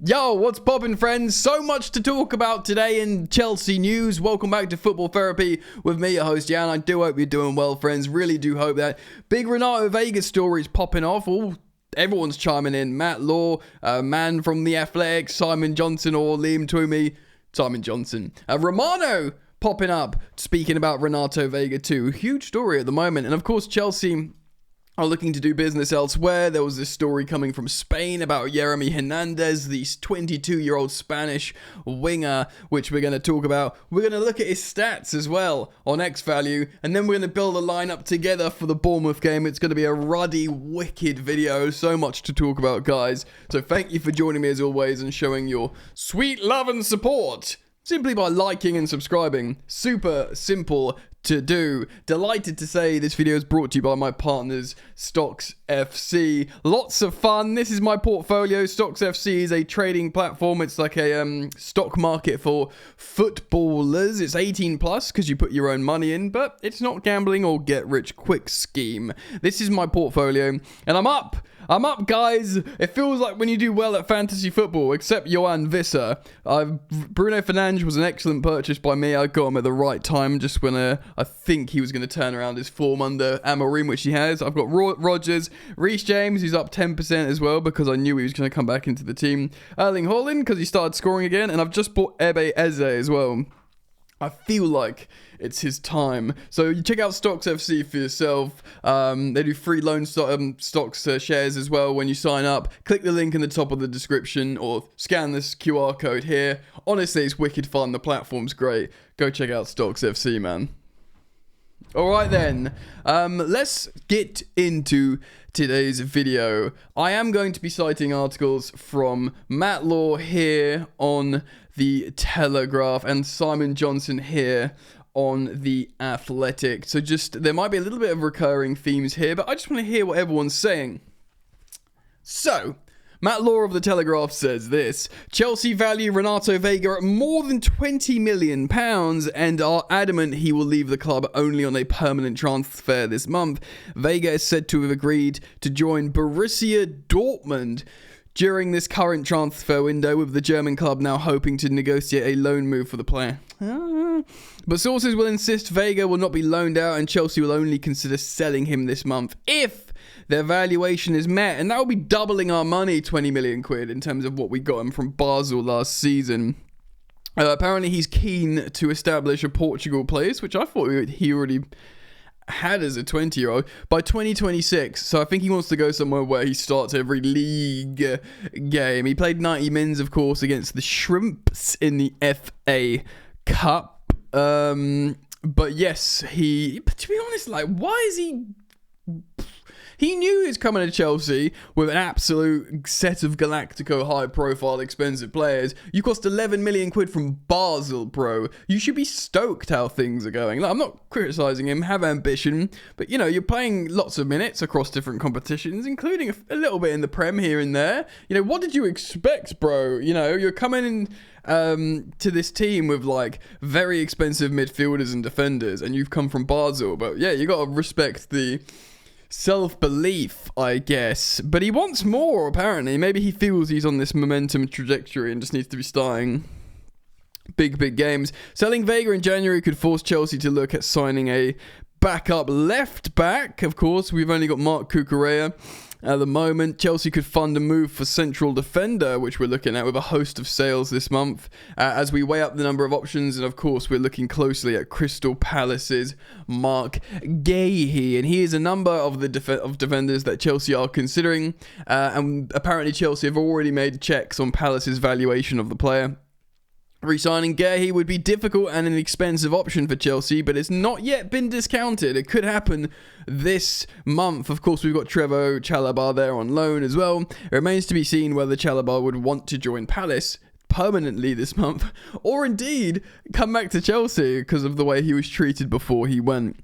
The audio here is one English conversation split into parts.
Yo, what's poppin', friends? So much to talk about today in Chelsea news. Welcome back to Football Therapy with me, your host, Jan. I do hope you're doing well, friends. Really do hope that. Big Renato Veiga stories popping off. Everyone's chiming in. Matt Law, man from The Athletic, Simon Johnson or Liam Twomey. Simon Johnson. Romano popping up, speaking about Renato Veiga too. Huge story at the moment. And of course, Chelsea are looking to do business elsewhere. There was this story coming from Spain about Hernandez, the 22-year-old Spanish winger, which we're going to talk about. We're going to look at his stats as well on X Value, and then we're going to build a lineup together for the Bournemouth game. It's going to be a ruddy, wicked video. So much to talk about, guys. So thank you for joining me as always and showing your sweet love and support simply by liking and subscribing. Super simple to do. Delighted to say this video is brought to you by my partners, Stocks FC. Lots of fun. This is my portfolio. Stocks FC is a trading platform. It's like a stock market for footballers. It's 18 plus because you put your own money in, but it's not gambling or get rich quick scheme. This is my portfolio, and I'm up, guys. It feels like when you do well at fantasy football, except Johan Visser. Bruno Fernandes was an excellent purchase by me. I got him at the right time, just when I think he was going to turn around his form under Amorim, which he has. I've got Rodgers, Reece James, who's up 10% as well, because I knew he was going to come back into the team. Erling Haaland, because he started scoring again, and I've just bought Ebe Eze as well. I feel like it's his time. So you check out Stocks FC for yourself. They do free loan stocks shares as well when you sign up. Click the link in the top of the description or scan this QR code here. Honestly, it's wicked fun. The platform's great. Go check out Stocks FC, man. Alright then, let's get into today's video. I am going to be citing articles from Matt Law here on The Telegraph and Simon Johnson here on The Athletic. So there might be a little bit of recurring themes here, but I just want to hear what everyone's saying. So, Matt Law of The Telegraph says this: Chelsea value Renato Veiga at more than £20 million and are adamant he will leave the club only on a permanent transfer this month. Veiga is said to have agreed to join Borussia Dortmund during this current transfer window, with the German club now hoping to negotiate a loan move for the player. But sources will insist Veiga will not be loaned out and Chelsea will only consider selling him this month if their valuation is met, and that will be doubling our money, 20 million quid, in terms of what we got him from Basel last season. Apparently he's keen to establish a Portugal place, which I thought he already had as a 20-year-old, by 2026. So I think he wants to go somewhere where he starts every league game. He played 90 mins, of course, against the Shrimps in the FA Cup. But yes, to be honest, why is he... He knew he was coming to Chelsea with an absolute set of Galactico high-profile expensive players. You cost 11 million quid from Basel, bro. You should be stoked how things are going. I'm not criticising him, have ambition, but, you're playing lots of minutes across different competitions, including a little bit in the Prem here and there. What did you expect, bro? You're coming in to this team with, very expensive midfielders and defenders, and you've come from Basel. But, yeah, you got to respect the self-belief, I guess. But he wants more, apparently. Maybe he feels he's on this momentum trajectory and just needs to be starting big games. Selling Veiga in January could force Chelsea to look at signing a backup left back. Of course, we've only got Marc Cucurella at the moment. Chelsea could fund a move for central defender, which we're looking at with a host of sales this month, as we weigh up the number of options. And of course, we're looking closely at Crystal Palace's Mark Gahey, and he is a number of the defenders that Chelsea are considering. And apparently, Chelsea have already made checks on Palace's valuation of the player. Re-signing Gahey would be difficult and an expensive option for Chelsea, but it's not yet been discounted. It could happen this month. Of course, we've got Trevoh Chalobah there on loan as well. It remains to be seen whether Chalobah would want to join Palace permanently this month, or indeed come back to Chelsea because of the way he was treated before he went.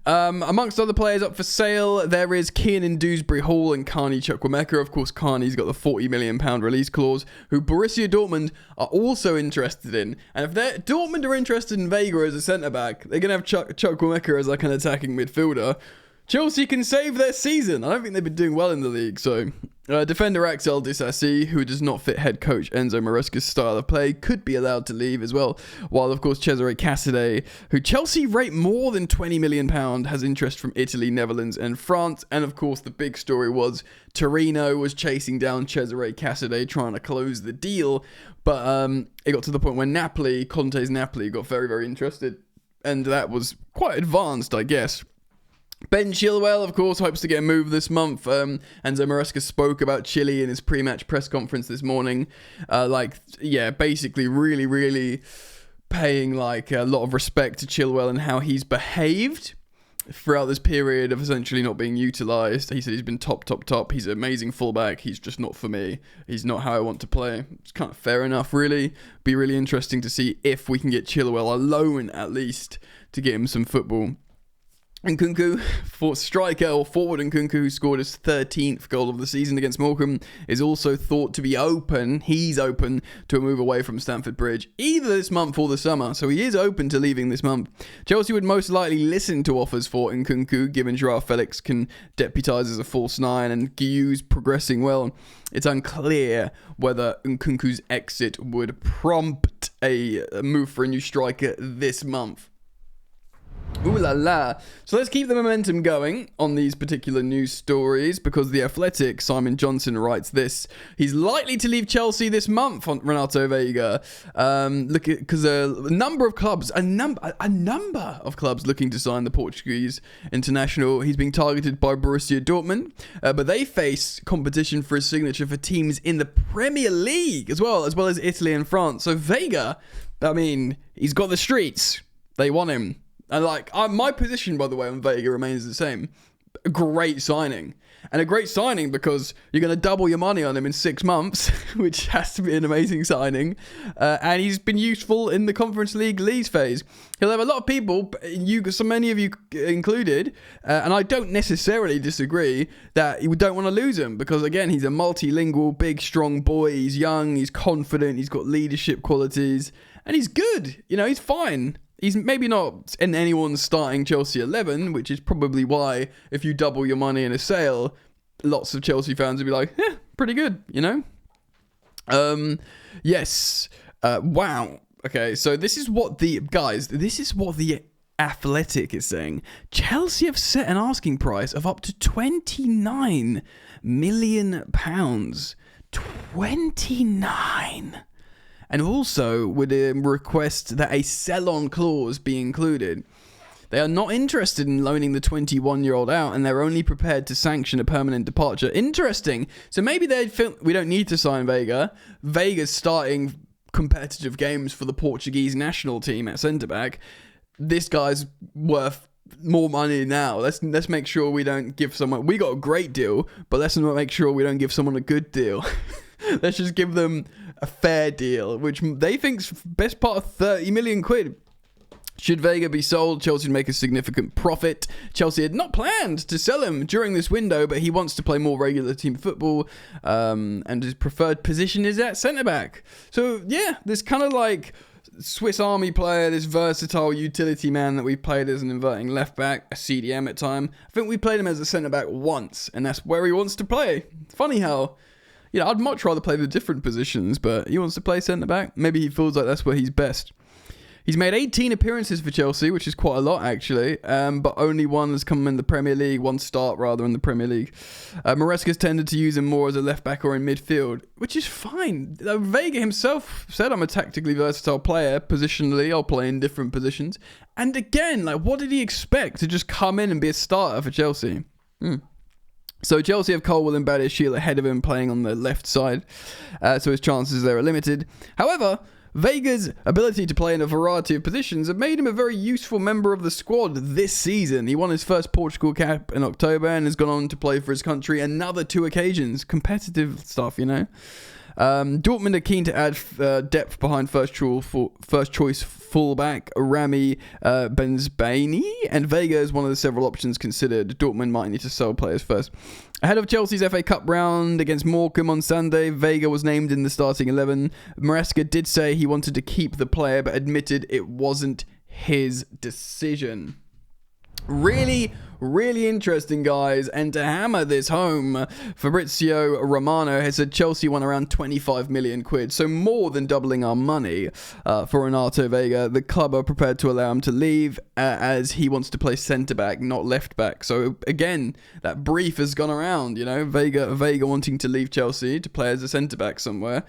Amongst other players up for sale, there is Kiernan Dewsbury Hall and Carney Chukwuemeka. Of course, Carney's got the £40 million release clause, who Borussia Dortmund are also interested in. And if Dortmund are interested in Veiga as a centre-back, they're going to have Chukwuemeka as like an attacking midfielder. Chelsea can save their season. I don't think they've been doing well in the league. So, defender Axel Disasi, who does not fit head coach Enzo Maresca's style of play, could be allowed to leave as well. While, of course, Cesare Casadei, who Chelsea rate more than £20 million, has interest from Italy, Netherlands, and France. And, of course, the big story was Torino was chasing down Cesare Casadei, trying to close the deal. But it got to the point where Conte's Napoli, got very, very interested. And that was quite advanced, I guess. Ben Chilwell, of course, hopes to get a move this month. Enzo Maresca spoke about Chile in his pre-match press conference this morning. Basically really, really paying a lot of respect to Chilwell and how he's behaved throughout this period of essentially not being utilised. He said he's been top. He's an amazing fullback. He's just not for me. He's not how I want to play. It's kind of fair enough, really. Be really interesting to see if we can get Chilwell alone, at least, to get him some football. Nkunku, forward Nkunku, who scored his 13th goal of the season against Morecambe, is also thought to be open. He's open to a move away from Stamford Bridge, either this month or the summer, so he is open to leaving this month. Chelsea would most likely listen to offers for Nkunku, given Joao Felix can deputise as a false nine and Guiu's progressing well. It's unclear whether Nkunku's exit would prompt a move for a new striker this month. Ooh la la. So let's keep the momentum going on these particular news stories, because The Athletic, Simon Johnson, writes this. He's likely to leave Chelsea this month on Renato Veiga. Because a number of clubs looking to sign the Portuguese international. He's being targeted by Borussia Dortmund, but they face competition for his signature for teams in the Premier League as well as Italy and France. So Veiga, he's got the streets. They want him. And my position, by the way, on Vega remains the same. A great signing. And a great signing because you're going to double your money on him in 6 months, which has to be an amazing signing. And he's been useful in the Conference League leagues phase. He'll have a lot of people, so many of you included, and I don't necessarily disagree, that you don't want to lose him. Because, again, he's a multilingual, big, strong boy. He's young, he's confident, he's got leadership qualities. And he's good. He's fine. He's maybe not in anyone's starting Chelsea 11, which is probably why if you double your money in a sale, lots of Chelsea fans would be like, pretty good, Yes. Wow. Okay, so this is what the Athletic is saying. Chelsea have set an asking price of up to £29 million. 29. And also would request that a sell-on clause be included. They are not interested in loaning the 21-year-old out, and they're only prepared to sanction a permanent departure. Interesting. So maybe they feel we don't need to sign Vega. Vega's starting competitive games for the Portuguese national team at centre-back. This guy's worth more money now. Let's make sure we don't give someone... We got a great deal, but let's not make sure we don't give someone a good deal. Let's just give them a fair deal, which they think's best part of 30 million quid. Should Vega be sold, Chelsea would make a significant profit. Chelsea had not planned to sell him during this window, but he wants to play more regular team football, and his preferred position is at centre-back. So, yeah, this kind of Swiss Army player, this versatile utility man that we played as an inverting left-back, a CDM at time. I think we played him as a centre-back once, and that's where he wants to play. Funny how... I'd much rather play the different positions, but he wants to play centre-back. Maybe he feels like that's where he's best. He's made 18 appearances for Chelsea, which is quite a lot, actually, but only one has come in the Premier League, one start, rather, in the Premier League. Maresca's tended to use him more as a left-back or in midfield, which is fine. Vega himself said, I'm a tactically versatile player. Positionally, I'll play in different positions. And again, what did he expect to just come in and be a starter for Chelsea? So Chelsea have Colwill and Badiashile ahead of him playing on the left side, so his chances there are limited. However, Vega's ability to play in a variety of positions have made him a very useful member of the squad this season. He won his first Portugal cap in October and has gone on to play for his country another 2 occasions. Competitive stuff, Dortmund are keen to add depth behind first choice fullback Rami Benzbaini, and Vega is one of the several options considered. Dortmund might need to sell players first. Ahead of Chelsea's FA Cup round against Morecambe on Sunday, Vega was named in the starting 11. Maresca did say he wanted to keep the player, but admitted it wasn't his decision. Really interesting, guys. And to hammer this home, Fabrizio Romano has said Chelsea won around 25 million quid, so more than doubling our money for Renato Vega. The club are prepared to allow him to leave as he wants to play centre-back, not left-back. So again, that brief has gone around, you know, Vega wanting to leave Chelsea to play as a centre-back somewhere,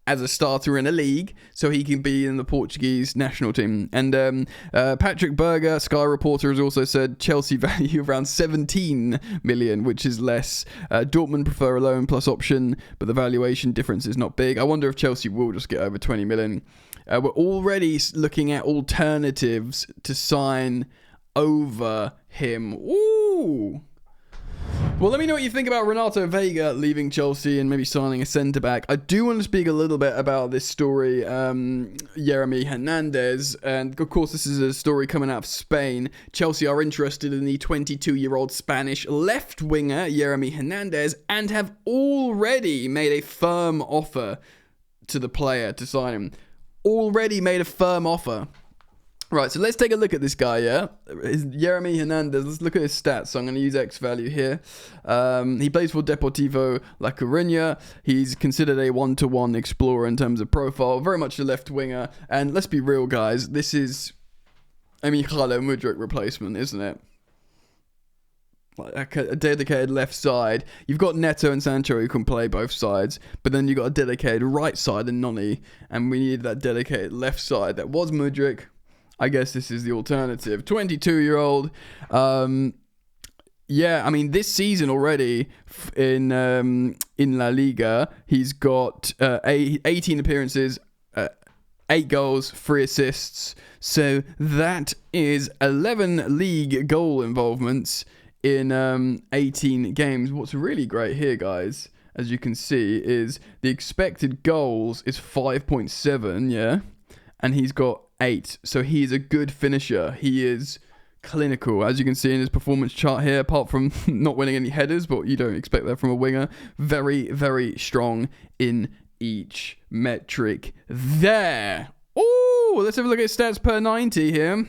as a starter in a league, so he can be in the Portuguese national team. And Patrick Berger, Sky reporter, has also said Chelsea value around 17 million, which is less. Dortmund prefer a loan plus option, but the valuation difference is not big. I wonder if Chelsea will just get over 20 million. We're already looking at alternatives to sign over him. Ooh. Well, let me know what you think about Renato Vega leaving Chelsea and maybe signing a centre-back. I do want to speak a little bit about this story, Jeremy Hernandez. And, of course, this is a story coming out of Spain. Chelsea are interested in the 22-year-old Spanish left-winger, Jeremy Hernandez, and have already made a firm offer to the player to sign him. Already made a firm offer. Right, so let's take a look at this guy, yeah? Jeremy Hernandez. Let's look at his stats. So I'm going to use X value here. He plays for Deportivo La Coruña. He's considered a one-to-one explorer in terms of profile. Very much a left winger. And let's be real, guys. This is a Mykhailo Mudryk replacement, isn't it? Like a dedicated left side. You've got Neto and Sancho who can play both sides, but then you've got a dedicated right side in Noni, and we need that dedicated left side. That was Mudryk. I guess this is the alternative. 22-year-old. Yeah, I mean, this season already in La Liga, he's got 18 appearances, 8 goals, 3 assists. So that is 11 league goal involvements in 18 games. What's really great here, guys, as you can see, is the expected goals is 5.7, yeah? And he's got 8. So he is a good finisher. He is clinical, as you can see in his performance chart here, apart from not winning any headers, but you don't expect that from a winger. Very, very strong in each metric there. Oh, let's have a look at stats per 90 here.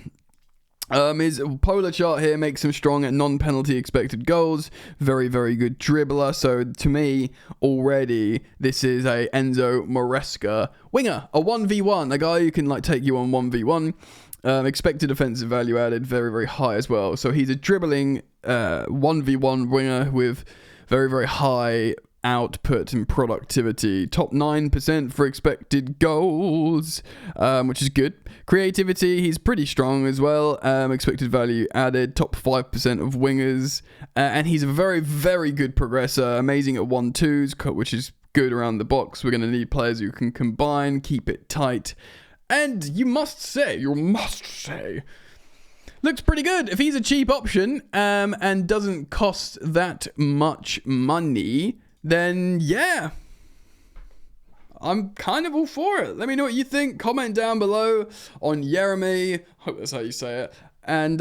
His polar chart here makes him strong at non-penalty expected goals. Very, very good dribbler. So to me, already, this is a Enzo Maresca winger. A 1v1. A guy who can like take you on 1v1. Expected offensive value added very, very high as well. So he's a dribbling 1v1 winger with very, very high output and productivity. Top 9% for expected goals, which is good. Creativity, he's pretty strong as well. Expected value added. Top 5% of wingers. And he's a very, very good progressor. Amazing at 1-2s, which is good around the box. We're going to need players who can combine, keep it tight. And you must say, looks pretty good. If he's a cheap option and doesn't cost that much money, then yeah, I'm kind of all for it. Let me know what you think. Comment down below on Jeremy. Hope that's how you say it. And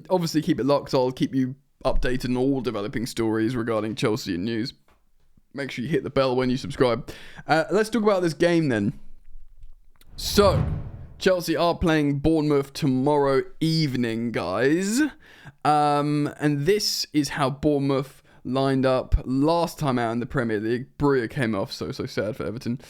obviously keep it locked. I'll keep you updated on all developing stories regarding Chelsea and news. Make sure you hit the bell when you subscribe. Let's talk about this game then. So, Chelsea are playing Bournemouth tomorrow evening, guys. And this is how Bournemouth lined up last time out in the Premier League. Breuer came off, so sad for Everton.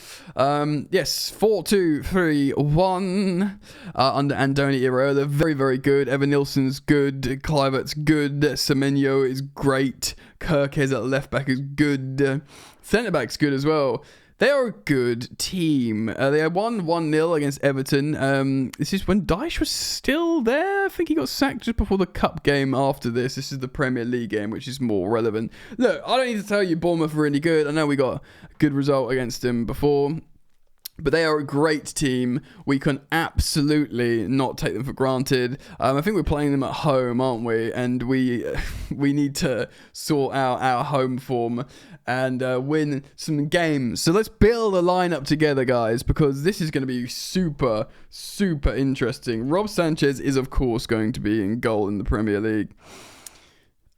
Yes, 4-2-3-1 under Andoni Iraola. Very, very good. Evan Nilsson's good. Kluivert's good. Semenyo is great. Kirkes at left back is good. Centre back's good as well. They are a good team. They had won 1-0 against Everton. This is when Dyche was still there. I think he got sacked just before the cup game after this. This is the Premier League game, which is more relevant. Look, I don't need to tell you Bournemouth are really good. I know we got a good result against them before. But they are a great team. We can absolutely not take them for granted. I think we're playing them at home, aren't we? And we need to sort out our home form and win some games. So let's build a lineup together, guys, because this is going to be super, super interesting. Rob Sanchez is, of course, going to be in goal in the Premier League.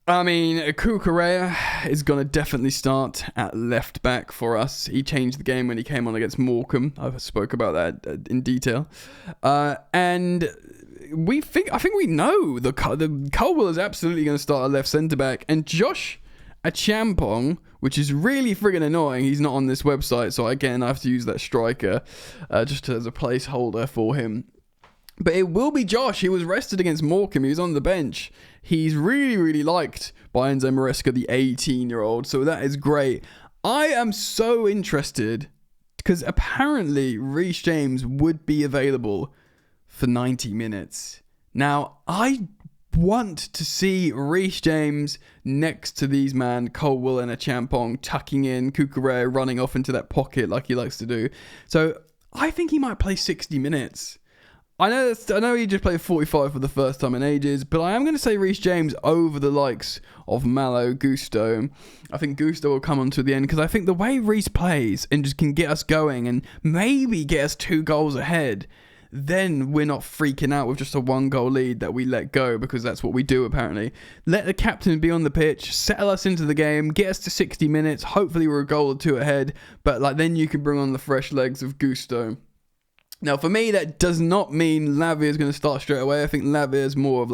I mean, Cucurella is going to definitely start at left back for us. He changed the game when he came on against Morecambe. I spoke about that in detail. And I think we know the Colwill is absolutely going to start at left centre back, and Josh Achampong, which is really friggin' annoying. He's not on this website, so again I have to use that striker just as a placeholder for him. But it will be Josh. He was rested against Morecambe. He was on the bench. He's really, really liked by Enzo Maresca, the 18-year-old. So that is great. I am so interested because apparently Reece James would be available for 90 minutes. Now, I want to see Reece James next to these man, Colwill and Achampong, tucking in, Cucurella running off into that pocket like he likes to do. So I think he might play 60 minutes. I know he just played 45 for the first time in ages, but I am going to say Reece James over the likes of Malo, Gusto. I think Gusto will come on to the end because I think the way Reece plays and just can get us going and maybe get us 2 goals ahead, then we're not freaking out with just a 1-goal lead that we let go, because that's what we do apparently. Let the captain be on the pitch, settle us into the game, get us to 60 minutes, hopefully we're a goal or 2 ahead, but then you can bring on the fresh legs of Gusto. Now, for me, that does not mean Lavia is going to start straight away. I think Lavia is more of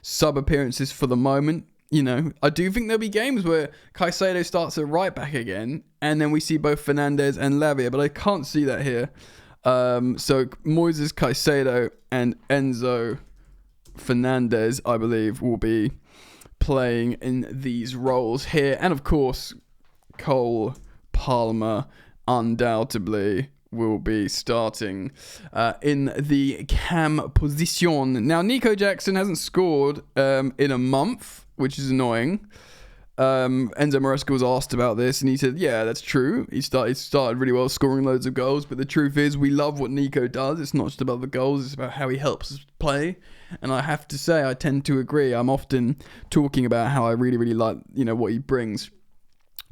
sub appearances for the moment. I do think there'll be games where Caicedo starts at right back again, and then we see both Hernandez and Lavia, but I can't see that here. So Moises Caicedo and Enzo Fernandez, I believe, will be playing in these roles here. And of course, Cole Palmer undoubtedly will be starting in the cam position. Now, Nico Jackson hasn't scored in a month, which is annoying. Enzo Maresca was asked about this, and he said, yeah, that's true. He started really well, scoring loads of goals, but the truth is we love what Nico does. It's not just about the goals, it's about how he helps us play. And I have to say, I tend to agree. I'm often talking about how I really, really like, what he brings.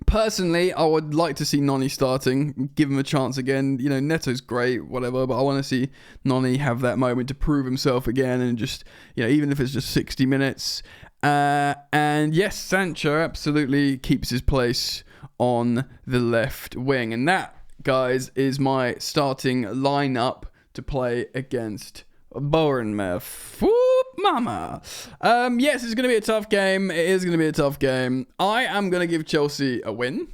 Personally, I would like to see Noni starting, give him a chance again. Neto's great, whatever, but I want to see Noni have that moment to prove himself again, and just, even if it's just 60 minutes. And yes, Sancho absolutely keeps his place on the left wing. And that, guys, is my starting lineup to play against Bournemouth. Whoop, mama. Yes, it's going to be a tough game. It is going to be a tough game. I am going to give Chelsea a win.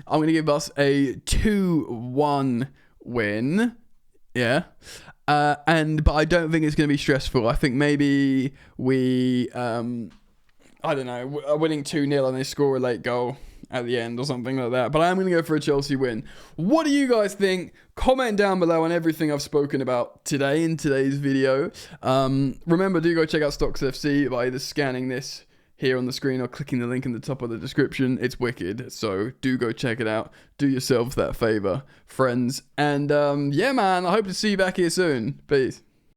I'm going to give us a 2-1 win. Yeah. But I don't think it's going to be stressful. I think maybe we, I don't know, are winning 2-0 and they score a late goal at the end or something like that. But I'm going to go for a Chelsea win. What do you guys think? Comment down below on everything I've spoken about today in today's video. Remember, do go check out Stocks FC by either scanning this here on the screen or clicking the link in the top of the description. It's wicked, so do go check it out. Do yourselves that favor, friends. And yeah, man, I hope to see you back here soon. Peace.